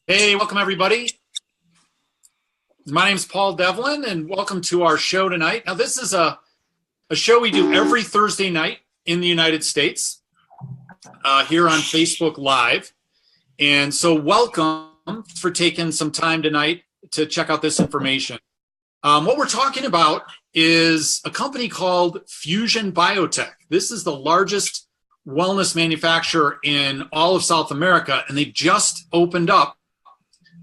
Hey, welcome everybody. My name is Paul Devlin, and welcome to our show tonight. Now, this is a show we do every Thursday night in the United States here on Facebook Live. And so welcome for taking some time tonight to check out this information. What we're talking about is a company called Fuxion Biotech. This is the largest wellness manufacturer in all of South America, and they've just opened up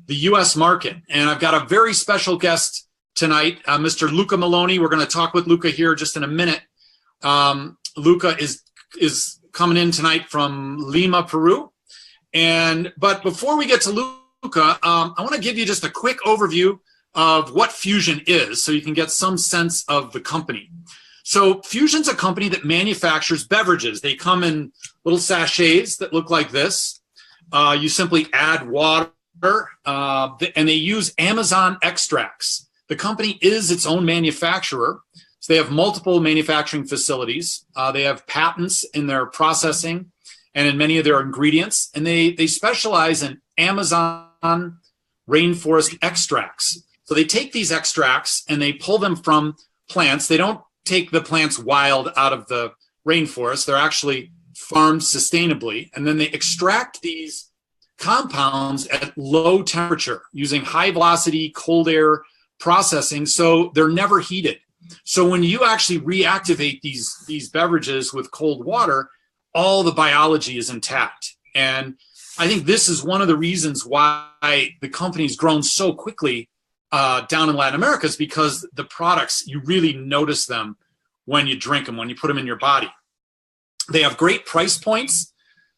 the U.S. market. And I've got a very special guest tonight, Mr. Luca Melloni. We're going to talk with Luca here just in a minute. Luca is coming in tonight from Lima, Peru. But before we get to Luca, I want to give you just a quick overview of what Fuxion is so you can get some sense of the company. So Fuxion's a company that manufactures beverages. They come in little sachets that look like this. You simply add water, and they use Amazon extracts. The company is its own manufacturer. So they have multiple manufacturing facilities. They have patents in their processing and in many of their ingredients. And they specialize in Amazon rainforest extracts. So they take these extracts and they pull them from plants. They don't take the plants wild out of the rainforest. They're actually farmed sustainably. And then they extract these compounds at low temperature using high velocity cold air processing, so they're never heated. So when you actually reactivate these beverages with cold water, all the biology is intact. And I think this is one of the reasons why the company's grown so quickly down in Latin America, is because the products, you really notice them when you drink them, when you put them in your body. They have great price points.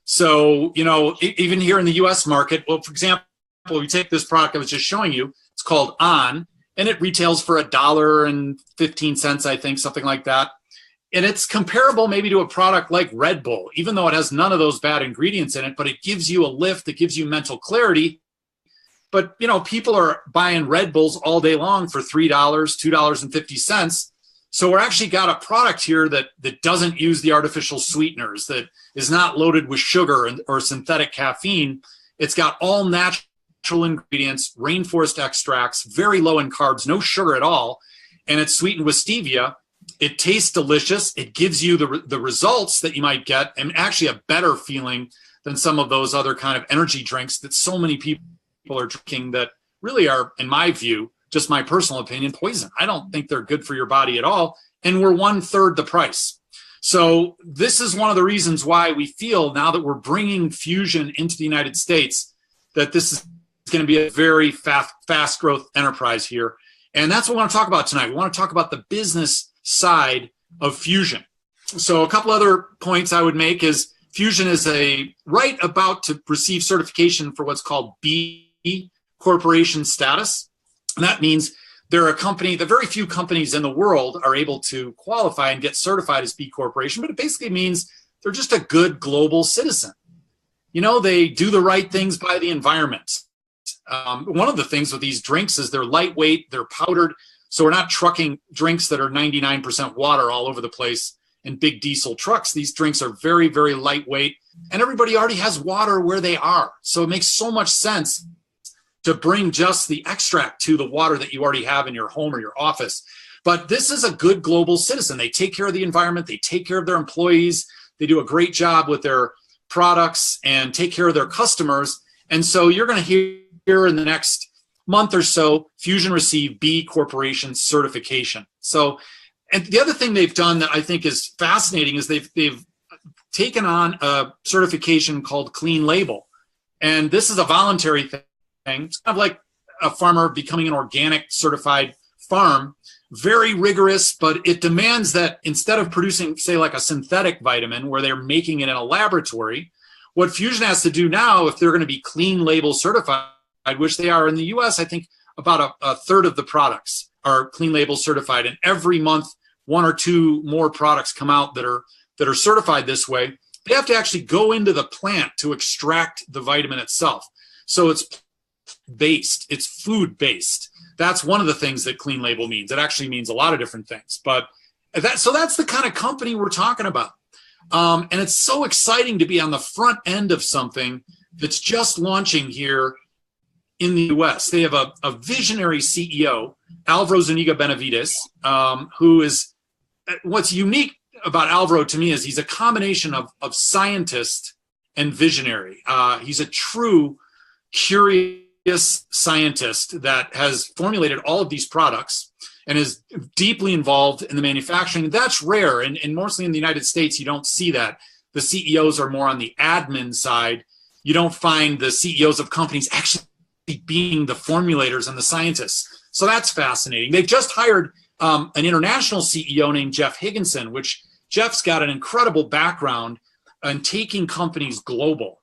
So, even here in the U.S. market, well, for example, we take this product I was just showing you, it's called On, and it retails for $1.15, I think, something like that. And it's comparable maybe to a product like Red Bull, even though it has none of those bad ingredients in it, but it gives you a lift, it gives you mental clarity. But, people are buying Red Bulls all day long for $3, $2.50. So we're actually got a product here that doesn't use the artificial sweeteners, that is not loaded with sugar or synthetic caffeine. It's got all natural ingredients, rainforest extracts, very low in carbs, no sugar at all, and it's sweetened with stevia. It tastes delicious. It gives you the results that you might get, and actually a better feeling than some of those other kind of energy drinks that so many people are drinking that really are, in my view, just my personal opinion, poison. I don't think they're good for your body at all, and we're 1/3 the price. So this is one of the reasons why we feel, now that we're bringing Fuxion into the United States, that this is going to be a very fast growth enterprise here. And that's what we want to talk about tonight. We want to talk about the business side of Fuxion. So a couple other points I would make is Fuxion is right about to receive certification for what's called B Corporation status. And that means they're a company, the very few companies in the world are able to qualify and get certified as B Corporation, but it basically means they're just a good global citizen. They do the right things by the environment. One of the things with these drinks is they're lightweight, they're powdered, so we're not trucking drinks that are 99% water all over the place in big diesel trucks. These drinks are very, very lightweight, and everybody already has water where they are. So it makes so much sense to bring just the extract to the water that you already have in your home or your office. But this is a good global citizen. They take care of the environment. They take care of their employees. They do a great job with their products and take care of their customers. And so you're going to hear in the next month or so, Fuxion receive B Corporation certification. So, and the other thing they've done that I think is fascinating is they've taken on a certification called Clean Label. And this is a voluntary thing. It's kind of like a farmer becoming an organic certified farm, very rigorous, but it demands that instead of producing, say, like a synthetic vitamin where they're making it in a laboratory, what Fuxion has to do now, if they're going to be Clean Label certified, which they are in the US, I think about a third of the products are Clean Label certified. And every month, 1 or 2 more products come out that are certified this way. They have to actually go into the plant to extract the vitamin itself. So it's based, it's food based. That's one of the things that Clean Label means. It actually means a lot of different things. But so that's the kind of company we're talking about. And it's so exciting to be on the front end of something that's just launching here in the US. They have a visionary CEO, Alvaro Zuniga Benavides, who is, what's unique about Alvaro to me is he's a combination of scientist and visionary. He's a true curious scientist that has formulated all of these products and is deeply involved in the manufacturing. That's rare, and mostly in the United States, you don't see that. The CEOs are more on the admin side. You don't find the CEOs of companies actually being the formulators and the scientists. So that's fascinating. They've just hired an international CEO named Jeff Higginson, which Jeff's got an incredible background in taking companies global.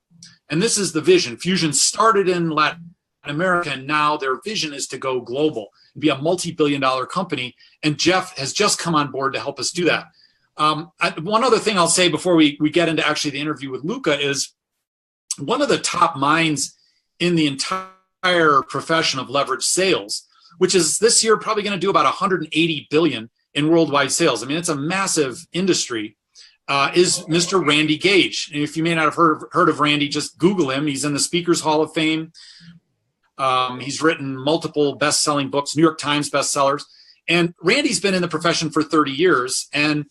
And this is the vision. Fusion started in Latin America, and now their vision is to go global and be a multi-billion-dollar company. And Jeff has just come on board to help us do that. One other thing I'll say before we get into actually the interview with Luca is one of the top minds in the entire profession of leverage sales, which is this year probably going to do about 180 billion in worldwide sales. I mean, it's a massive industry, is Mr. Randy Gage. And if you may not have heard of Randy, just Google him. He's in the Speakers Hall of Fame. He's written multiple best-selling books, New York Times bestsellers. And Randy's been in the profession for 30 years. And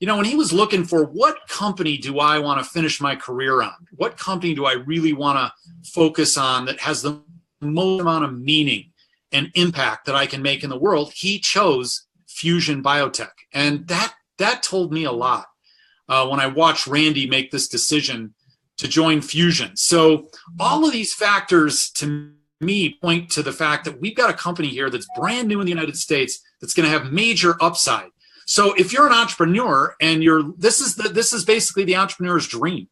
you know, when he was looking for what company do I want to finish my career on? What company do I really want to focus on that has the most amount of meaning and impact that I can make in the world? He chose Fuxion Biotech. And that told me a lot when I watched Randy make this decision to join Fusion. So all of these factors to me point to the fact that we've got a company here that's brand new in the United States that's going to have major upside. So if you're an entrepreneur and this is basically the entrepreneur's dream.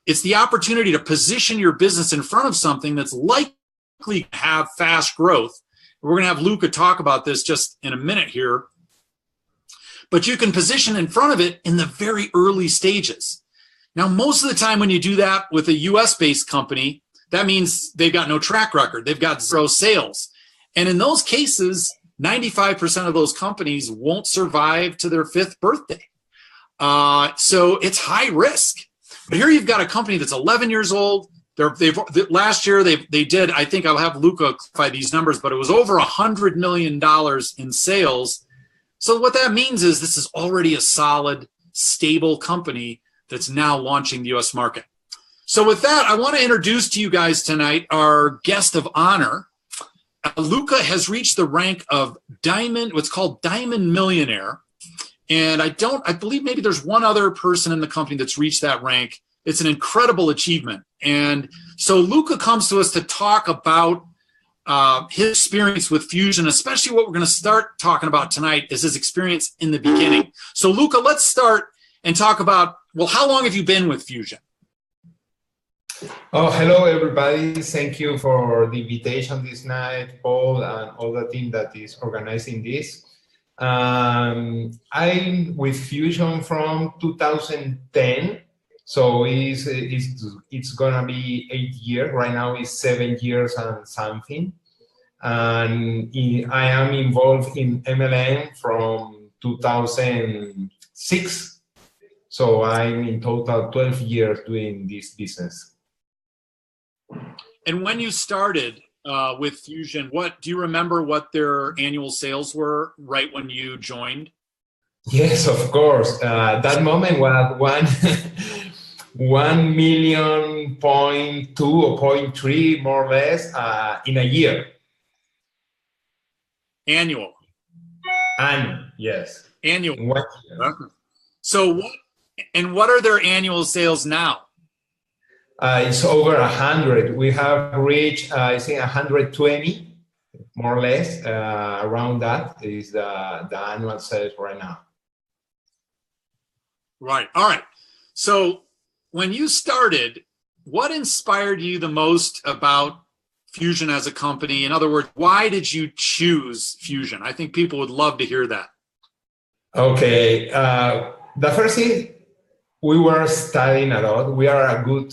It's the opportunity to position your business in front of something that's likely to have fast growth. We're going to have Luca talk about this just in a minute here. But you can position in front of it in the very early stages. Now, most of the time when you do that with a US-based company, that means they've got no track record. They've got zero sales. And in those cases, 95% of those companies won't survive to their 5th birthday. So it's high risk. But here you've got a company that's 11 years old. Last year they did, I think I'll have Luca clarify these numbers, but it was over $100 million in sales. So what that means is this is already a solid, stable company that's now launching the US market. So with that, I want to introduce to you guys tonight our guest of honor. Luca has reached the rank of what's called Diamond Millionaire. And I believe maybe there's one other person in the company that's reached that rank. It's an incredible achievement. And so Luca comes to us to talk about his experience with Fusion, especially what we're going to start talking about tonight is his experience in the beginning. So Luca, let's start and talk about, well, how long have you been with Fusion? Oh, hello, everybody. Thank you for the invitation this night, Paul, and all the team that is organizing this. I'm with Fusion from 2010, so it's gonna be 8 years. Right now it's 7 years and something. And I am involved in MLM from 2006. So I'm in total 12 years doing this business. And when you started with Fusion, do you remember what their annual sales were right when you joined? Yes, of course. That moment was 1 million, 0.2 or 0.3 more or less in a year. Annual. Yes. Annual. 1 year. So what are their annual sales now? It's over 100. We have reached, I think, 120, more or less. Around that is the annual sales right now. Right. All right. So when you started, what inspired you the most about Fusion as a company? In other words, why did you choose Fusion? I think people would love to hear that. Okay. The first thing, we were studying a lot. We are a good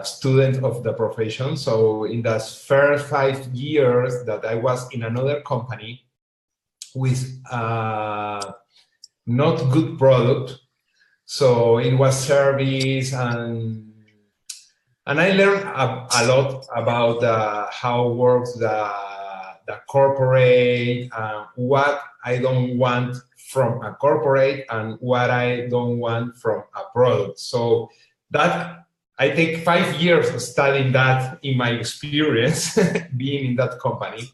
student of the profession. So in the first 5 years that I was in another company with not good product, so it was service and And I learned a lot about how works the corporate, what I don't want from a corporate and what I don't want from a product. So that I take 5 years studying that in my experience being in that company.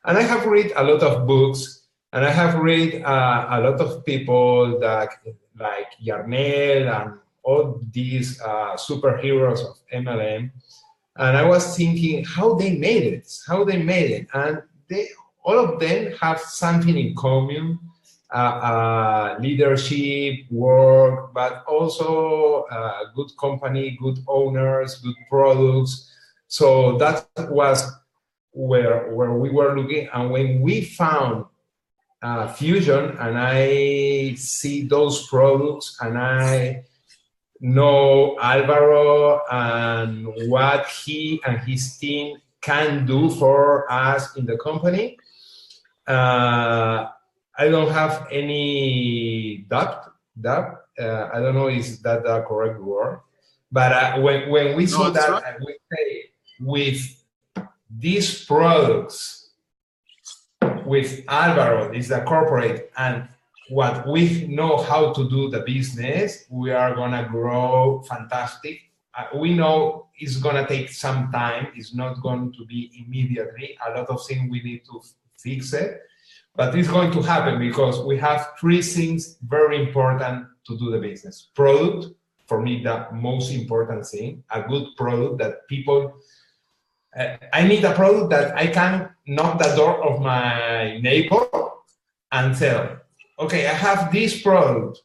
And I have read a lot of books, and I have read a lot of people that like Yarnell and all these superheroes of MLM. And I was thinking how they made it. And all of them have something in common, leadership, work, but also good company, good owners, good products. So that was where we were looking. And when we found Fuxion, and I see those products, and I know Alvaro and what he and his team can do for us in the company, I don't have any doubt. I don't know is that the correct word, but when we saw that, right, we say with these products, with Alvaro, is the corporate, and what we know how to do the business, we are gonna grow fantastic. We know it's gonna take some time. It's not going to be immediately. A lot of things we need to fix it, but it's going to happen because we have 3 things very important to do the business. Product, for me, the most important thing, a good product that people, I need a product that I can knock the door of my neighbor and tell, okay, I have this product.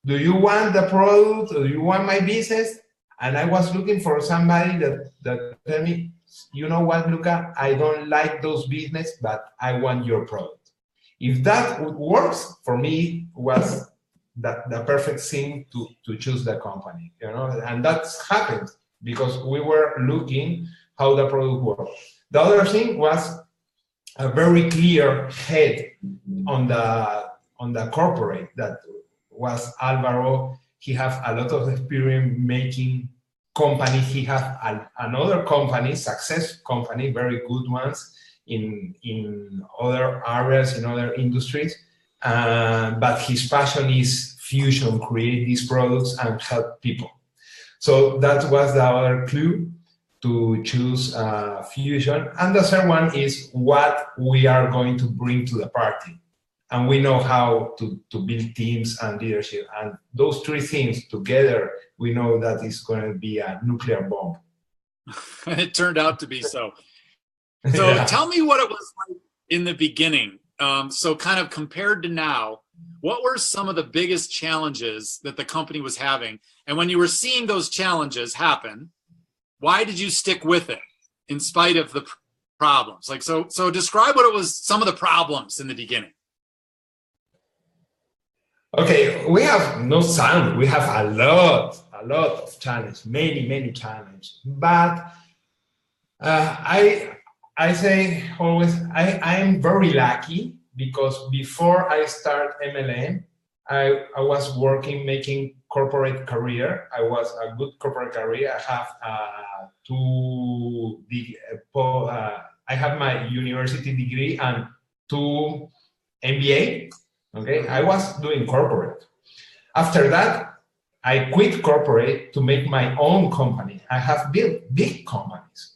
Do you want the product? Or do you want my business? And I was looking for somebody that tell me, you know what, Luca, I don't like those business, but I want your product. If that works, for me, was the perfect thing to choose the company, you know, and that's happened because we were looking how the product works. The other thing was a very clear head on the corporate that was Alvaro. He has a lot of experience making company. He has another company, success company, very good ones in other areas, in other industries. But his passion is Fuxion, create these products and help people. So that was the other clue to choose Fuxion. And the third one is what we are going to bring to the party. And we know how to build teams and leadership. And those 3 things together, we know that it's going to be a nuclear bomb. It turned out to be so. So yeah. Tell me what it was like in the beginning. So kind of compared to now, what were some of the biggest challenges that the company was having? And when you were seeing those challenges happen, why did you stick with it in spite of the problems? Like, so describe what it was, some of the problems in the beginning. Okay, we have no sound. We have a lot of challenges, many challenges. But I say always, I am very lucky because before I start MLM, I was working, making corporate career. I was a good corporate career. I have I have my university degree and 2 MBA. Okay, I was doing corporate. After that, I quit corporate to make my own company. I have built big companies.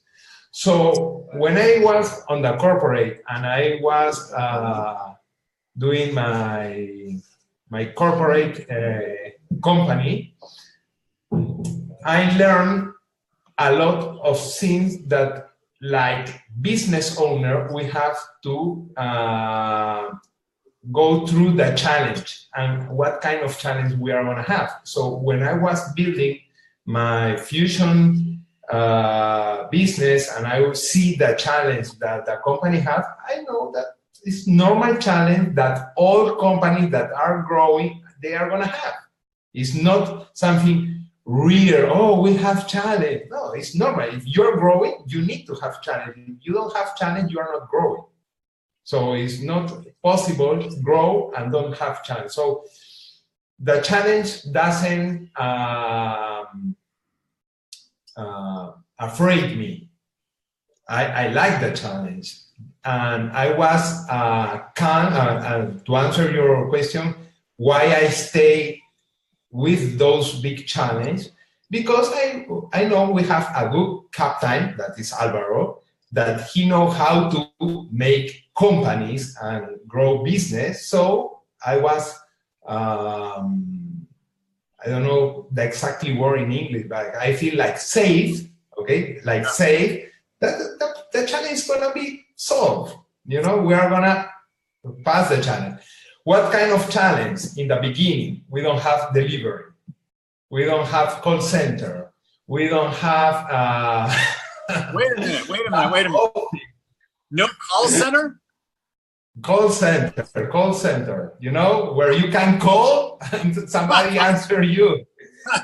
So when I was on the corporate and I was doing my corporate company, I learned a lot of things that, like business owner, we have to go through the challenge and what kind of challenge we are going to have. So when I was building my Fuxion business and I would see the challenge that the company has, I know that it's normal challenge that all companies that are growing, they are going to have. It's not something rare, oh, we have challenge. No, it's normal. If you're growing, you need to have challenge. If you don't have challenge, you are not growing. So it's not possible to grow and don't have challenge. So the challenge doesn't afraid me. I like the challenge. And I was to answer your question, why I stay with those big challenges, because I know we have a good captain, that is Alvaro, that he knows how to make companies and grow business. So I was, I don't know the exactly word in English, but I feel like safe, okay, like safe, that the challenge is gonna be solved. You know, we are gonna pass the challenge. What kind of challenge? In the beginning, we don't have delivery. We don't have call center. We don't have... Wait a minute. No call center? Call center, you know, where you can call and somebody answer you.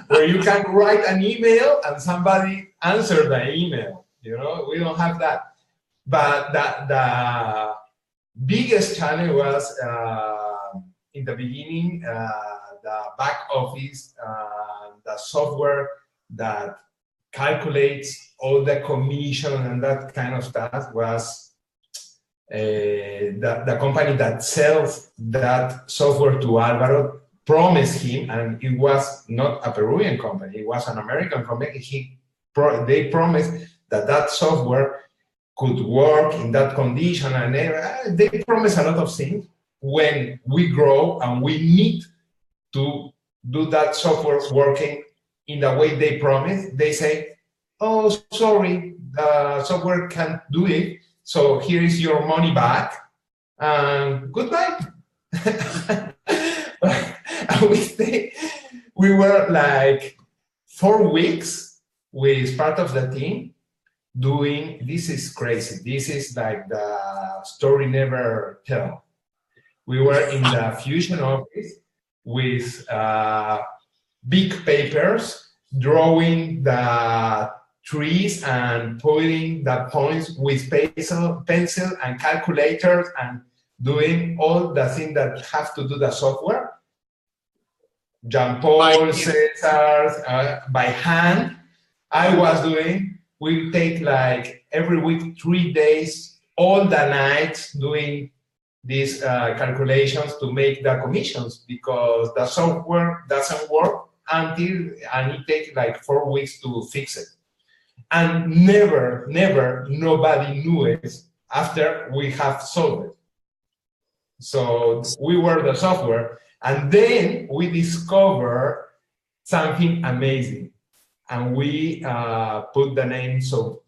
Where you can write an email and somebody answer the email. You know, we don't have that. But the biggest challenge was in the beginning, the back office, the software that calculates all the commission and that kind of stuff was the company that sells that software to Alvaro promised him, and it was not a Peruvian company, it was an American company. They promised that software could work in that condition, and they promise a lot of things. When we grow and we need to do that software working in the way they promise, they say, oh, sorry, the software can't do it, so here is your money back, and goodbye. We were like 4 weeks with part of the team doing, this is crazy, this is like the story never tell. We were in the Fuxion office with big papers, drawing the trees and putting the points with pencil and calculators and doing all the things that have to do the software. Jean-Paul, Cesar, by hand. I was doing, we take like every week 3 days, all the nights doing these calculations to make the commissions, because the software doesn't work and it takes like 4 weeks to fix it. And never, nobody knew it after we have solved it. So we were the software, and then we discovered something amazing, and we put the name so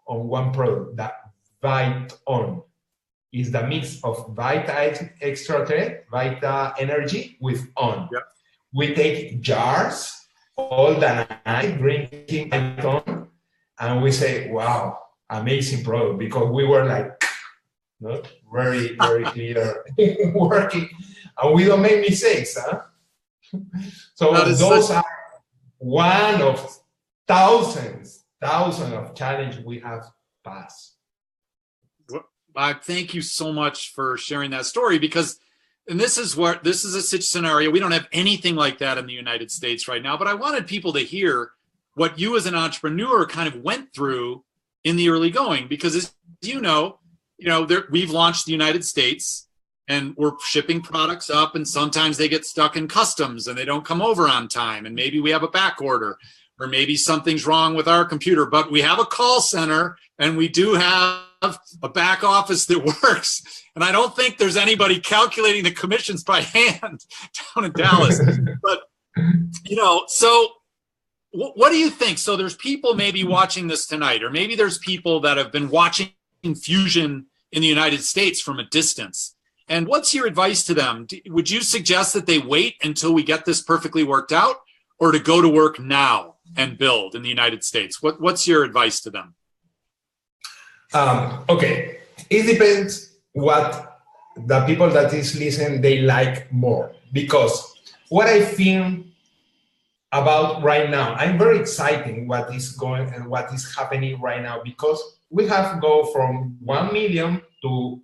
on one product, that Vite-On. Is the mix of Vita Extra Thread, Vita Energy with On. Yep. We take jars all the night drinking Vita-On, and we say, wow, amazing product, because we were like, not very clear working, and we don't make mistakes, huh? So those are one of thousands of challenges we have passed. Thank you so much for sharing that story, because, and this is a scenario, we don't have anything like that in the United States right now, but I wanted people to hear what you as an entrepreneur kind of went through in the early going, because as you know, we've launched the United States and we're shipping products up, and sometimes they get stuck in customs and they don't come over on time, and maybe we have a back order, or maybe something's wrong with our computer, but we have a call center and we do have a back office that works. And I don't think there's anybody calculating the commissions by hand down in Dallas. But, so what do you think? So there's people maybe watching this tonight, or maybe there's people that have been watching Fuxion in the United States from a distance. And what's your advice to them? Would you suggest that they wait until we get this perfectly worked out, or to go to work now and build in the United States? What's your advice to them? Okay, it depends what the people that is listening, they like more. Because what I feel about right now, I'm very excited what is going and what is happening right now, because we have go from 1 million to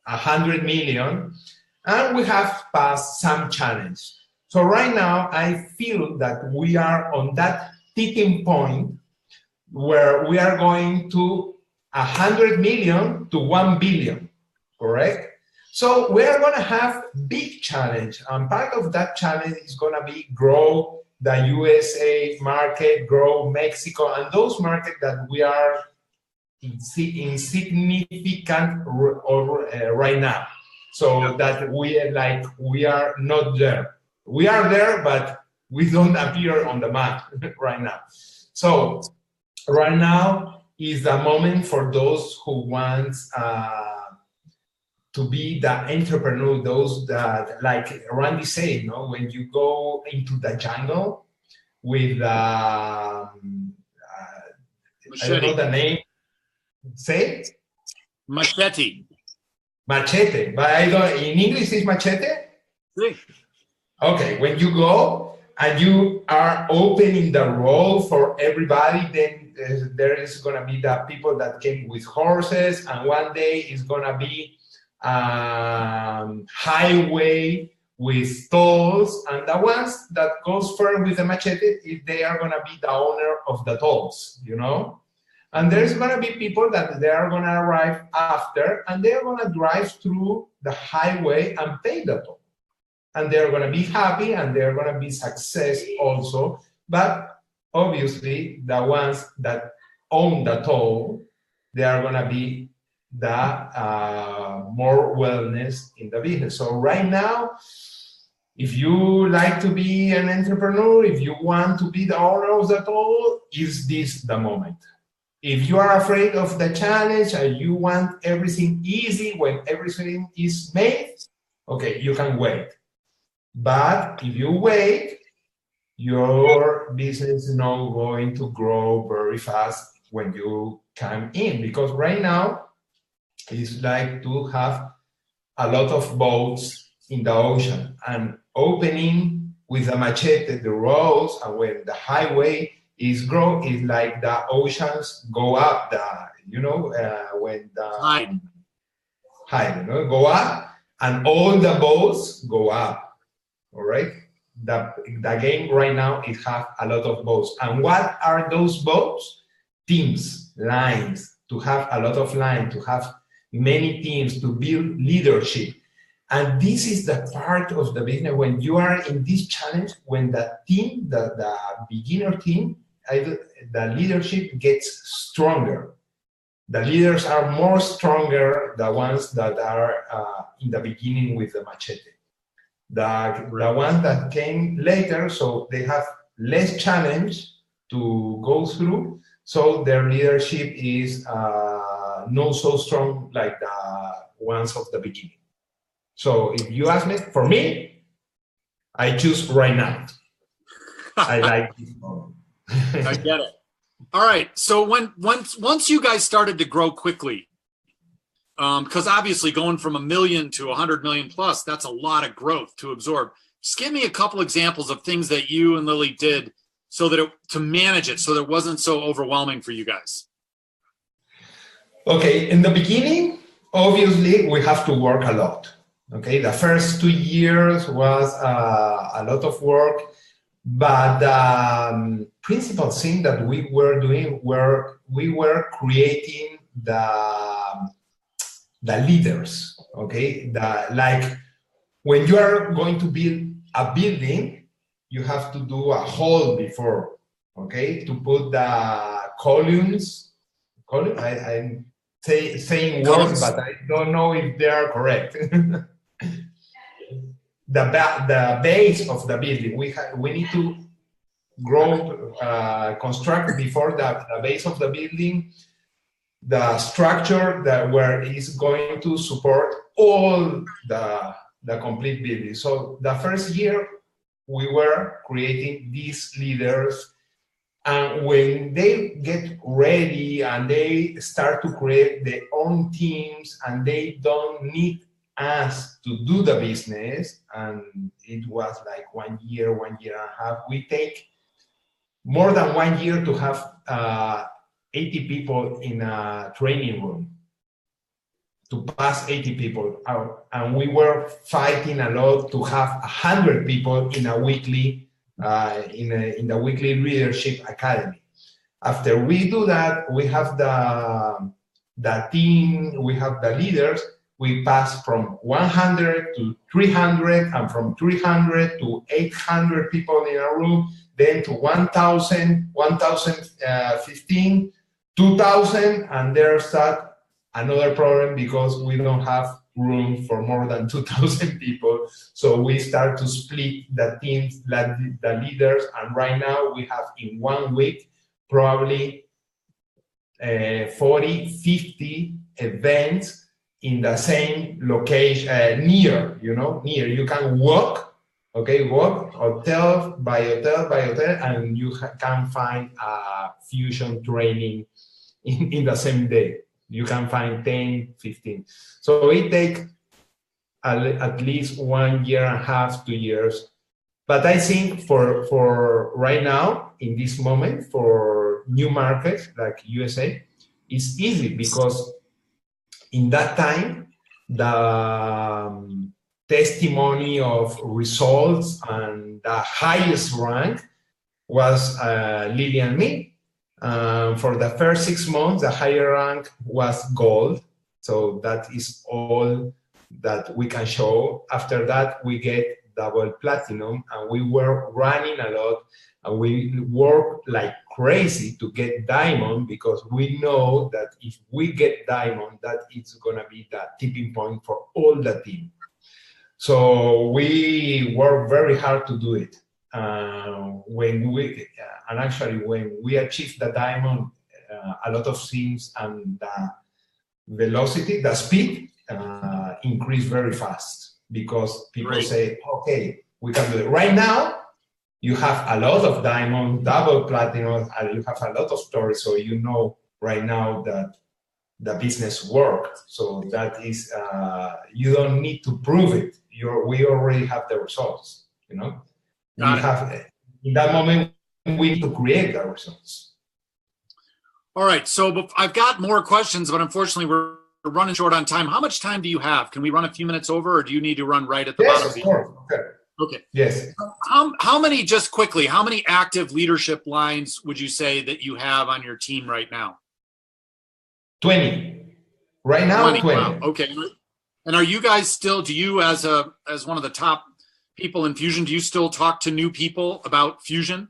100 million, and we have passed some challenge. So right now, I feel that we are on that tipping point where we are going to 100 million to 1 billion, correct? So we are going to have big challenge, and part of that challenge is going to be grow the USA market, grow Mexico, and those markets that we are insignificant right now. So that we are not there. We are there, but we don't appear on the map right now. So right now is the moment for those who want to be the entrepreneur, those that, like Randy said, when you go into the jungle with, I don't know the name, say? Machete. Machete, but I don't, in English it's machete? Sí. Okay, when you go and you are opening the road for everybody, then there is gonna be the people that came with horses, and one day is gonna be highway with tolls, and the ones that goes first with the machete, they are gonna be the owner of the tolls, And there's gonna be people that they are gonna arrive after, and they are gonna drive through the highway and pay the toll. And they're gonna be happy, and they're gonna be success also. But obviously, the ones that own the toll, they are gonna be the more wellness in the business. So right now, if you like to be an entrepreneur, if you want to be the owner of the toll, is this the moment? If you are afraid of the challenge and you want everything easy when everything is made, okay, you can wait. But if you wait, your business is not going to grow very fast when you come in, because right now it's like to have a lot of boats in the ocean and opening with a machete the roads, and when the highway is grow, is like the oceans go up, when the high, go up, and all the boats go up. All right. The game right now, it has a lot of boats. And what are those boats? Teams, lines, to have a lot of lines, to have many teams, to build leadership. And this is the part of the business when you are in this challenge, when the team, the beginner team, the leadership gets stronger. The leaders are more stronger, the ones that are in the beginning with the machete. The ones that came later, so they have less challenge to go through, so their leadership is not so strong like the ones of the beginning. So if you ask me, for me, I choose right now. I like this one. I get it. All right. So once you guys started to grow quickly, because obviously going from 1 million to 100 million plus, that's a lot of growth to absorb. Just give me a couple examples of things that you and Lily did so that to manage it, so that it wasn't so overwhelming for you guys. Okay, in the beginning, obviously we have to work a lot. Okay, the first 2 years was a lot of work, but the principal thing that we were doing we were creating the leaders. Okay, like when you are going to build a building, you have to do a hole before, okay, to put the columns. I'm saying words, but I don't know if they are correct. The base of the building, we need to construct before the base of the building, the structure where it's going to support all the complete building. So the first year we were creating these leaders, and when they get ready and they start to create their own teams and they don't need us to do the business, and it was like 1 year, 1.5 years, we take more than 1 year to have 80 people in a training room, to pass 80 people out. And we were fighting a lot to have 100 people in a weekly, in the weekly leadership academy. After we do that, we have the team, we have the leaders. We pass from 100 to 300, and from 300 to 800 people in a room, then to 1,000, 1,015, 2,000, and there's that another problem because we don't have room for more than 2,000 people. So we start to split the teams, the leaders, and right now we have in 1 week probably 40, 50 events in the same location, near, near. You can walk, okay, walk hotel by hotel by hotel, and you can find a fusion training in the same day. You can find 10, 15. So it takes at least 1 year and a half, 2 years. But I think for right now, in this moment, for new markets like USA, it's easy because in that time, the testimony of results and the highest rank was Lily and me. For the first 6 months, the higher rank was gold. So that is all that we can show. After that, we get double platinum, and we were running a lot, and we worked like crazy to get diamond, because we know that if we get diamond, that it's gonna be the tipping point for all the team. So we worked very hard to do it. When we achieved the diamond, a lot of things, and the velocity, the speed increased very fast, because people say, okay, we can do it. Right now, you have a lot of diamond, double platinum, and you have a lot of stories, so you know right now that the business worked. So that is, you don't need to prove it. We already have the results, We have, in that moment, we need to create the results. All right, so I've got more questions, but unfortunately we're running short on time. How much time do you have? Can we run a few minutes over, or do you need to run right at the bottom? Yes, of course. Okay. Yes. How many, just quickly, how many active leadership lines would you say that you have on your team right now? 20. Right now, 20. Wow. Okay. And are you guys still, do you as one of the top people in Fusion, do you still talk to new people about Fusion?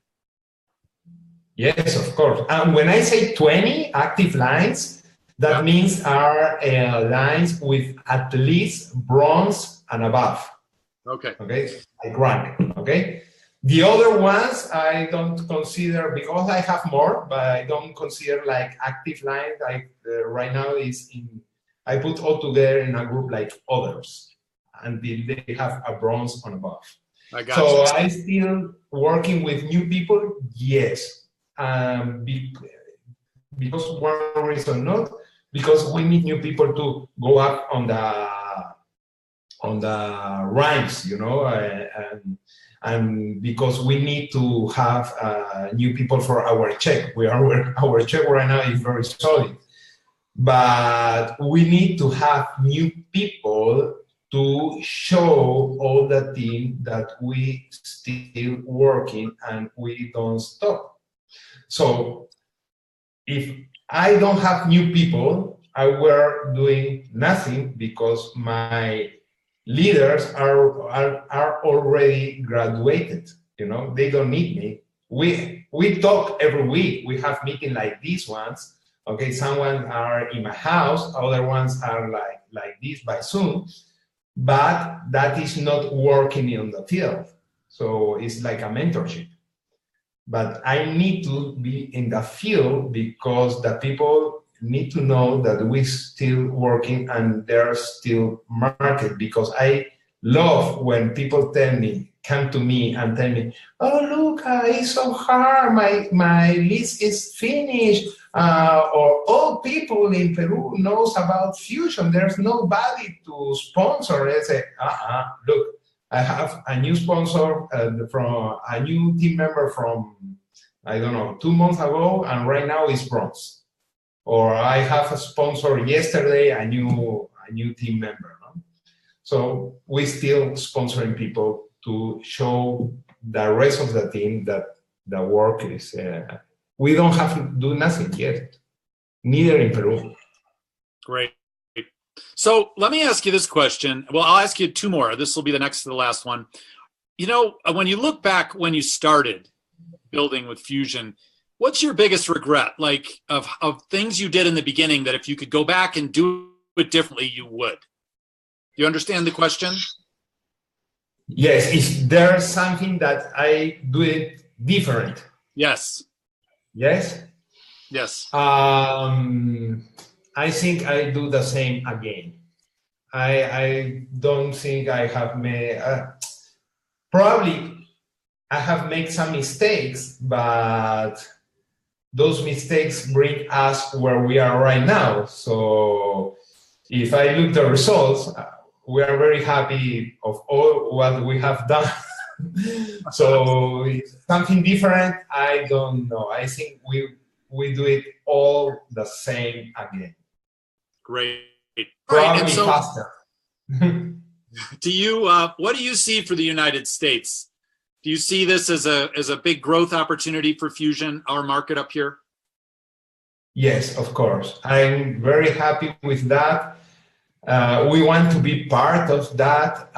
Yes, of course. And when I say 20 active lines, that means are lines with at least bronze and above. Okay. Okay, like rank. Okay. The other ones I don't consider, because I have more, but I don't consider like active lines. Like right now I put all together in a group like others, until they have a bronze and above. So I still working with new people, yes. Because one reason not, because we need new people to go up on the ranks, and because we need to have new people for our check. Our check right now is very solid, but we need to have new people to show all the team that we still working and we don't stop. So if I don't have new people, I were doing nothing, because my leaders are already graduated. They don't need me. We talk every week. We have meetings like these ones. Okay, some ones are in my house, other ones are like this by Zoom, but that is not working in the field. So it's like a mentorship. But I need to be in the field, because the people need to know that we're still working and there's still market. Because I love when people come to me and tell me, oh, Luca, it's so hard, my list is finished, or all people in Peru knows about Fusion, there's nobody to sponsor. I say, look, I have a new sponsor from a new team member from, I don't know, 2 months ago, and right now it's bronze. Or I have a sponsor yesterday, a new team member. No? So we still sponsoring people to show the rest of the team that the work is we don't have to do nothing yet, neither in Peru. Great. So let me ask you this question. Well, I'll ask you two more. This will be the next to the last one. You know, when you look back when you started building with Fuxion, what's your biggest regret, like of things you did in the beginning that if you could go back and do it differently, you would? You understand the question? Yes, is there something that I do it different? Yes. Yes? Yes. I think I do the same again. I don't think I have made, probably I have made some mistakes, but those mistakes bring us where we are right now. So if I look the results, we are very happy of all what we have done. So it's something different, I don't know. I think we do it all the same again. Great. Probably right, so faster. do you what do you see for the United States? Do you see this as a big growth opportunity for Fuxion, our market up here? Yes, of course. I'm very happy with that. We want to be part of that.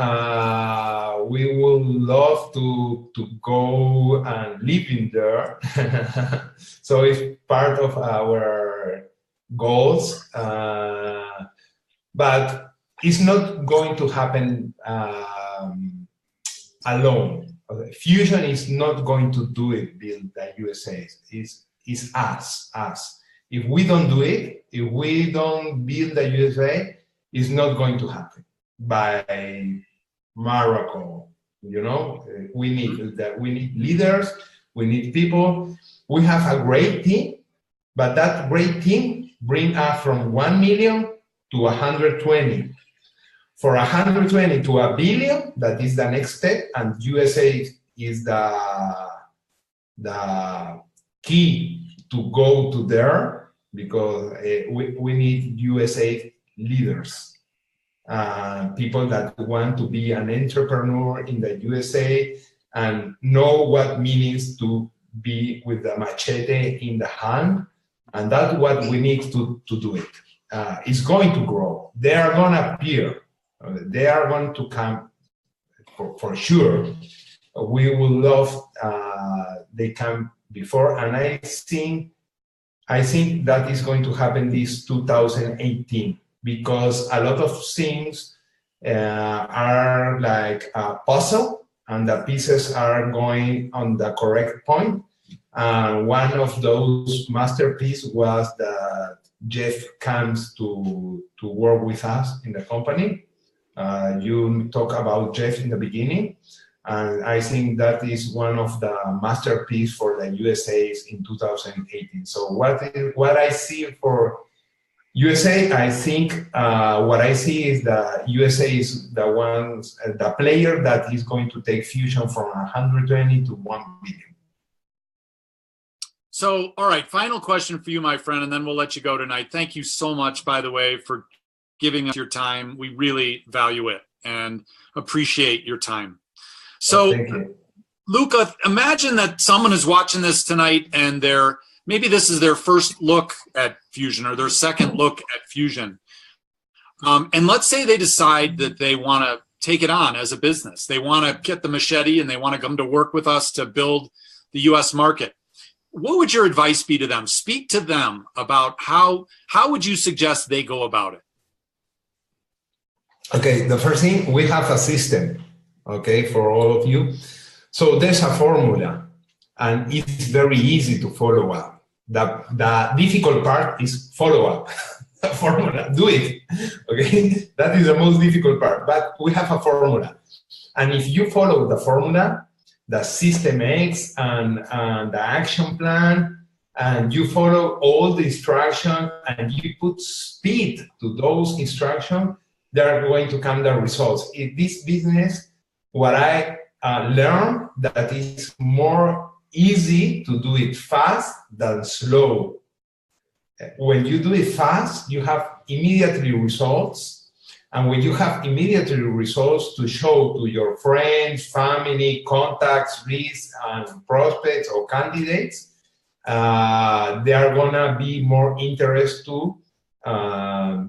We would love to go and live in there. So it's part of our goals. But it's not going to happen alone. Fuxion is not going to do it, build the USA. It's us. If we don't do it, if we don't build the USA, it's not going to happen by miracle. You know, we need that. We need leaders. We need people. We have a great team, but that great team bring us from 1 million to 120. For 120 to a billion, that is the next step, and USA is the key to go to there, because we need USA leaders, people that want to be an entrepreneur in the USA and know what means to be with the machete in the hand, and that's what we need to do it. It's going to grow. They are going to appear. They are going to come for sure. We will love they come before, and I think that is going to happen this 2018, because a lot of things are like a puzzle, and the pieces are going on the correct point. One of those masterpieces was that Jeff comes to work with us in the company. You talk about Jeff in the beginning, and I think that is one of the masterpieces for the USA's in 2018. So what I see for USA, I think what I see is the USA is the player that is going to take Fuxion from 120 to 1 billion. So, all right, final question for you, my friend, and then we'll let you go tonight. Thank you so much, by the way, for giving us your time. We really value it and appreciate your time. So, thank you. Luca, imagine that someone is watching this tonight and maybe this is their first look at Fuxion or their second look at Fuxion. And let's say they decide that they want to take it on as a business. They want to get the machete and they want to come to work with us to build the US market. What would your advice be to them? Speak to them about how would you suggest they go about it? Okay, the first thing, we have a system, okay, for all of you. So there's a formula, and it's very easy to follow up. The difficult part is follow up. The formula, do it, okay? That is the most difficult part, but we have a formula. And if you follow the formula, the system X and the action plan, and you follow all the instructions and you put speed to those instructions, they are going to come the results. In this business, what I learned that it's more easy to do it fast than slow. When you do it fast, you have immediately results. And when you have immediately results to show to your friends, family, contacts, leads, and prospects or candidates, they are gonna be more interested to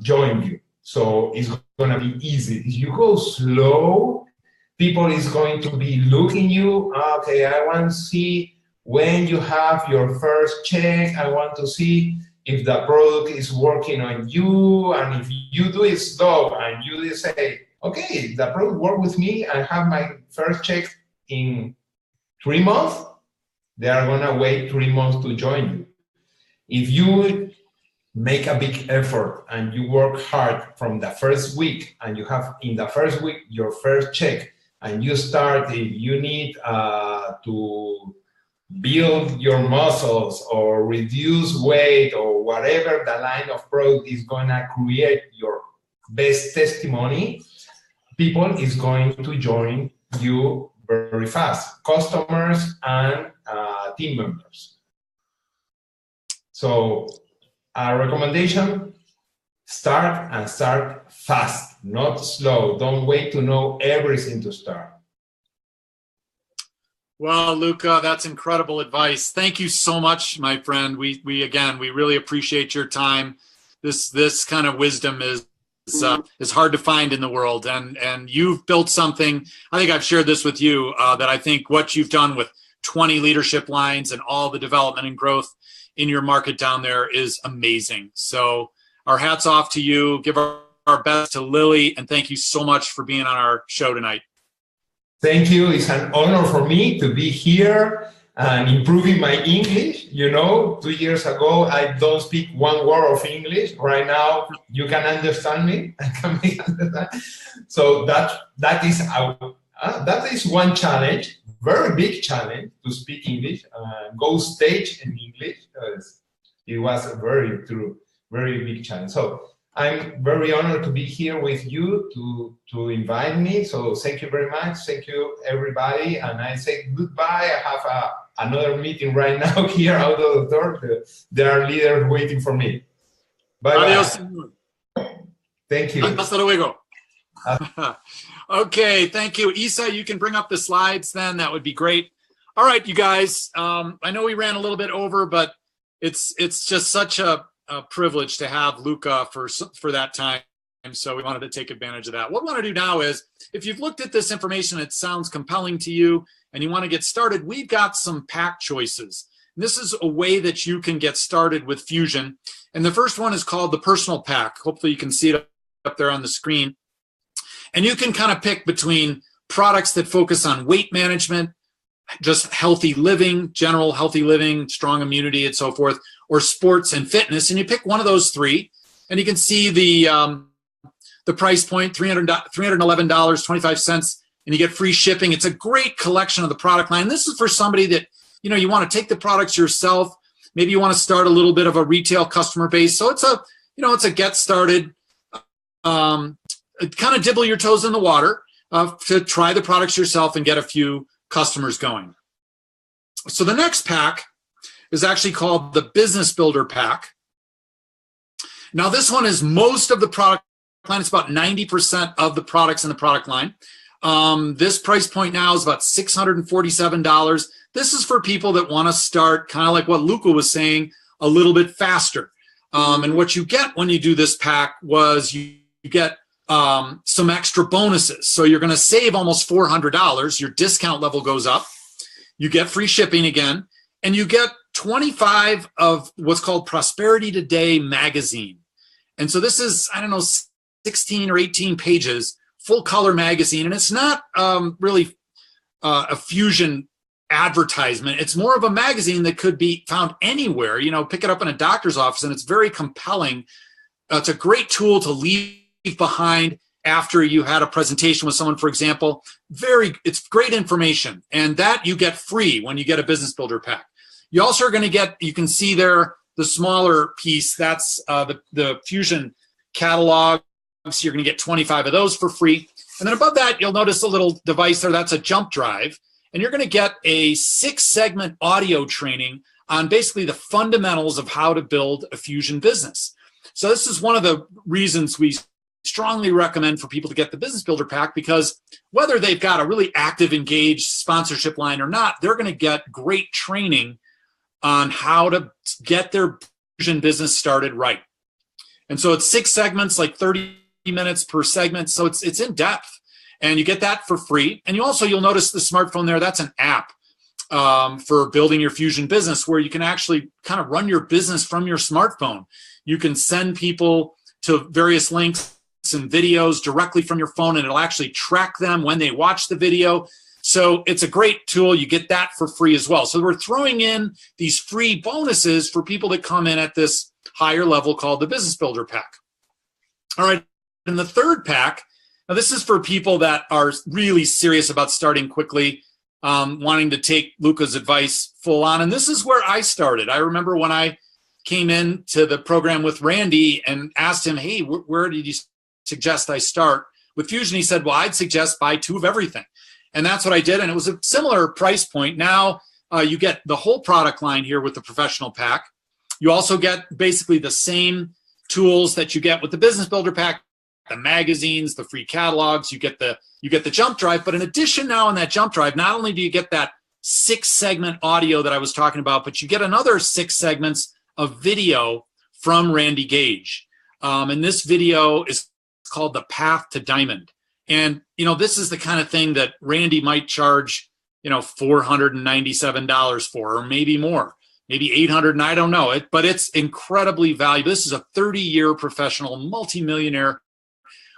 join you. So it's gonna be easy. If you go slow, people is going to be looking you. Okay, I want to see when you have your first check. I want to see if the product is working on you, and if you do it slow and you just say, okay, the product worked with me, I have my first check in 3 months, they are gonna wait 3 months to join you. If you make a big effort and you work hard from the first week, and you have in the first week your first check, and you start, if you need to build your muscles or reduce weight or whatever the line of product is gonna create your best testimony, people is going to join you very fast, customers and team members. So our recommendation, start fast, not slow. Don't wait to know everything to start. Well, Luca, that's incredible advice. Thank you so much, my friend. We really appreciate your time. This kind of wisdom is hard to find in the world, and you've built something. I think I've shared this with you, that I think what you've done with 20 leadership lines and all the development and growth in your market down there is amazing. So our hats off to you. Give our best to Lily, and thank you so much for being on our show tonight. Thank you. It's an honor for me to be here and improving my English. 2 years ago, I don't speak one word of English. Right now, you can understand me. I can make understand. So that is one challenge, very big challenge, to speak English. Go stage in English. It was a very big challenge. So I'm very honored to be here with you to invite me. So thank you very much. Thank you, everybody. And I say goodbye. I have another meeting right now here out of the door. There are leaders waiting for me. Bye-bye. Adios. Thank you. Hasta luego. Okay, thank you. Isa, you can bring up the slides then. That would be great. All right, you guys. I know we ran a little bit over, but it's just such a privilege to have Luca for that time. So we wanted to take advantage of that. What we want to do now is, if you've looked at this information, it sounds compelling to you, and you want to get started, we've got some pack choices. And this is a way that you can get started with Fuxion. And the first one is called the personal pack. Hopefully you can see it up there on the screen. And you can kind of pick between products that focus on weight management, just healthy living, general healthy living, strong immunity, and so forth, or sports and fitness. And you pick one of those three, and you can see the price point, $311.25, and you get free shipping. It's a great collection of the product line. This is for somebody that, you want to take the products yourself. Maybe you want to start a little bit of a retail customer base. So it's a get started, kind of dibble your toes in the water to try the products yourself and get a few customers going. So the next pack is actually called the Business Builder Pack. Now this one is most of the product line. It's about 90% of the products in the product line. This price point now is about $647. This is for people that want to start, kind of like what Luca was saying, a little bit faster. And what you get when you do this pack was you get some extra bonuses. So you're going to save almost $400. Your discount level goes up. You get free shipping again, and you get 25 of what's called Prosperity Today magazine. And so this is, 16 or 18 pages, full color magazine. And it's not really a Fuxion advertisement. It's more of a magazine that could be found anywhere. Pick it up in a doctor's office, and it's very compelling. It's a great tool to leave behind after you had a presentation with someone, for example. It's great information, and that you get free when you get a Business Builder Pack. You also are going to get, you can see there, the smaller piece, that's the Fuxion catalog. So you're going to get 25 of those for free. And then above that, you'll notice a little device there. That's a jump drive. And you're going to get a 6-segment audio training on basically the fundamentals of how to build a Fuxion business. So this is one of the reasons we strongly recommend for people to get the Business Builder Pack, because whether they've got a really active, engaged sponsorship line or not, they're going to get great training on how to get their fusion business started right. And so it's 6 segments, like 30 minutes per segment. So it's in depth, and you get that for free. And you'll notice the smartphone there. That's an app for building your Fusion business, where you can actually kind of run your business from your smartphone. You can send people to various links and videos directly from your phone, and it'll actually track them when they watch the video. So it's a great tool. You get that for free as well. So we're throwing in these free bonuses for people that come in at this higher level called the Business Builder Pack. All right. And the third pack, now this is for people that are really serious about starting quickly, wanting to take Luca's advice full on. And this is where I started. I remember when I came into the program with Randy and asked him, hey, where did you suggest I start with Fusion? He said, well, I'd suggest buy 2 of everything. And that's what I did. And it was a similar price point. Now you get the whole product line here with the professional pack. You also get basically the same tools that you get with the Business Builder Pack, the magazines, the free catalogs. You get the jump drive. But in addition, now in that jump drive, not only do you get that 6-segment audio that I was talking about, but you get another 6 segments of video from Randy Gage. And this video is called The Path to Diamond. And, this is the kind of thing that Randy might charge, $497 for, or maybe more, maybe $800, and I don't know it, but it's incredibly valuable. This is a 30-year professional multimillionaire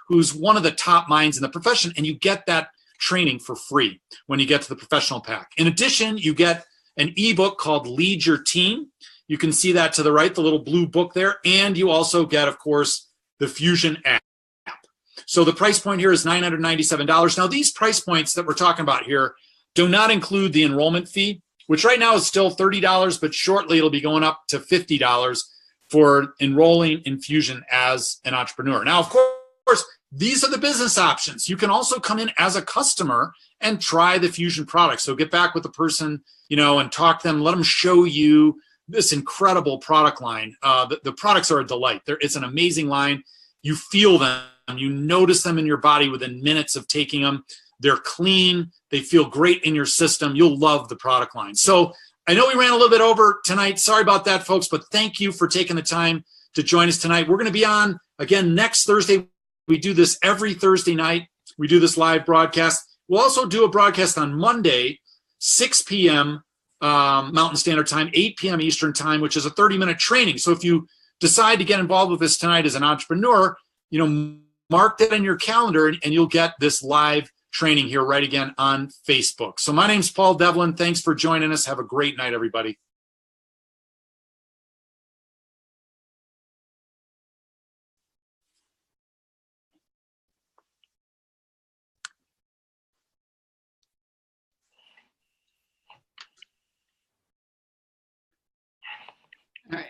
who's one of the top minds in the profession, and you get that training for free when you get to the professional pack. In addition, you get an ebook called Lead Your Team. You can see that to the right, the little blue book there, and you also get, of course, the Fusion app. So the price point here is $997. Now, these price points that we're talking about here do not include the enrollment fee, which right now is still $30, but shortly it'll be going up to $50 for enrolling in Fusion as an entrepreneur. Now, of course, these are the business options. You can also come in as a customer and try the Fusion product. So get back with the person, and talk to them, let them show you this incredible product line. The products are a delight. It's an amazing line. You feel them. You notice them in your body within minutes of taking them. They're clean. They feel great in your system. You'll love the product line. So I know we ran a little bit over tonight. Sorry about that, folks, but thank you for taking the time to join us tonight. We're going to be on again next Thursday. We do this every Thursday night. We do this live broadcast. We'll also do a broadcast on Monday, 6 p.m. Mountain Standard Time, 8 p.m. Eastern Time, which is a 30-minute training. So if you decide to get involved with this tonight as an entrepreneur, mark that in your calendar, and you'll get this live training here right again on Facebook. So my name's Paul Devlin. Thanks for joining us. Have a great night, everybody. All right.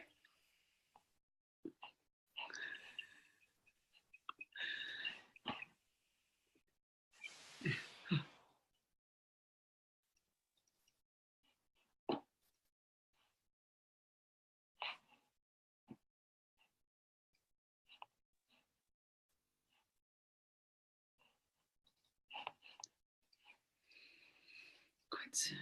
Good.